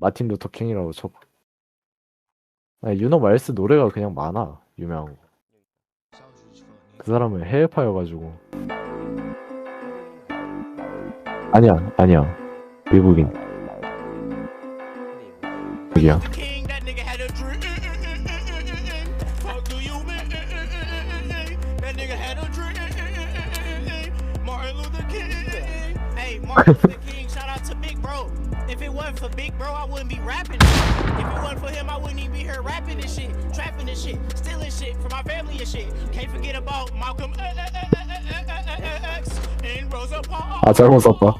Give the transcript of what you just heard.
마틴 루터 킹이라고 쳐. 아니 유너 마일스 노래가 그냥 많아 유명한 거. 그 사람은 해외파여가지고. 아니야 미국인. 여기야. Martin Luther King, shout out to Big Bro. If it wasn't for Big Bro, I wouldn't be rapping this shit. If it wasn't for him, I wouldn't even be here rapping this shit, trapping this shit, stealing shit for my family and shit. Can't forget about Malcolm X and Rosa Parks. 아 잘못 썼다.